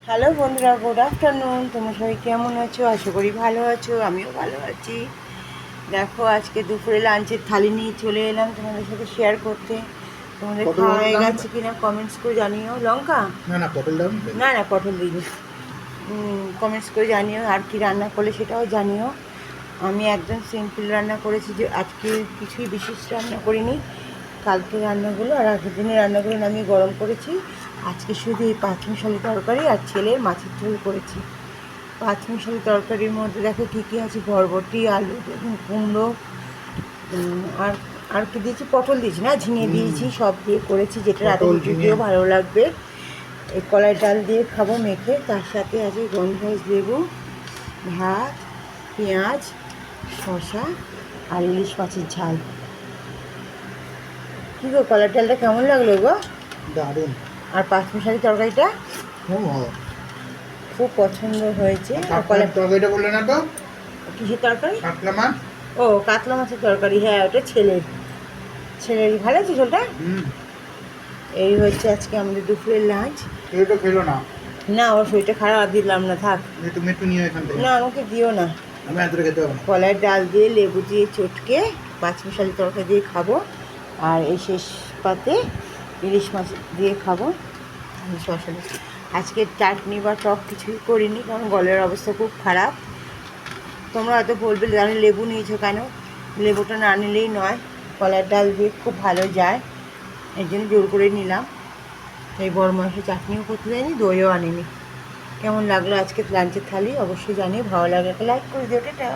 Hello বন্ধুরা, good afternoon. তোমরা সবাই কেমন আছো? আশা করি ভালো আছো, আমিও ভালো আছি। দেখো, আজকে দুপুরে লাঞ্চের থালি নিয়ে চলে এলাম তোমাদের সাথে শেয়ার করতে। তোমাদের খাওয়া হয়ে গেছে কিনা কমেন্টস করে জানিও। লঙ্কা না পটল দাও। না না, পটল দিইনি। কমেন্টস করে জানিও আর কি রান্না করলে সেটাও জানিও। আমি একদম সিম্পল রান্না করেছি, যে আজকে কিছুই বিশেষ রান্না করিনি। কালকে রান্নাগুলো আর আগের দিনের রান্নাগুলো আমি গরম করেছি। আজকে শুধু এই পাঁচমিশালি তরকারি আর ছেলের মাছের ঝোল করেছি। পাঁচমিশালি তরকারির মধ্যে দেখো কী কী আছে: বরবটি, আলু, বেগুন, কুমড়ো, আর আর কি দিয়েছি, পটল দিয়েছি না, ঝিঙে দিয়েছি, সব দিয়ে করেছি, যেটা রাতে রুটিতেও ভালো লাগবে। এই কলাই ডাল দিয়ে খাবো মেখে। তার সাথে আছে গন্ধরাজ লেবু, ভাত, পেঁয়াজ, শসা আর ইলিশ মাছের ঝাল। কী গো, কলার ডালটা কেমন লাগলো গো? দারুণ। আর পাঁচমিশালি তরকারিটা খুব পছন্দ হয়েছে। আর কলার তরকারিটা বললে না তো? কিসের তরকারি? কাতলা মাছ। ও, কাতলা মাছের তরকারি, হ্যাঁ, ওটা ছেলের। ভালো আছে ঝোলটা। এই হচ্ছে আজকে আমাদের দুপুরের লাঞ্চ। তো খেলো না? না, ওর শরীরটা খারাপ, আর দিলাম না, থাক। তুমি একটু নিয়ে এখান থেকে। না, আমাকে দিও না। আমি এত খেতে হবে না। কলার ডাল দিয়ে লেবু দিয়ে চটকে পাঁচমিশালি তরকারি দিয়ে খাবো। আর এই শেষ পাতে ইলিশ মাছ দিয়ে খাবো শসা দিয়ে। আজকে চাটনি বা টক কিছুই করিনি, কারণ গলার অবস্থা খুব খারাপ। তোমরা হয়তো বলবে, জানি লেবু নিয়েছো কেন? লেবুটা না নিলেই নয়, কলার ডাল দিয়ে খুব ভালো যায়, এর জন্য জোর করে নিলাম। এই বড় মাংসের চাটনিও করতে যায়নি, দইও আনিনি। কেমন লাগলো আজকে লাঞ্চের থালি অবশ্যই জানিয়ে, ভালো লাগলে লাইক করে দিও। টাটা।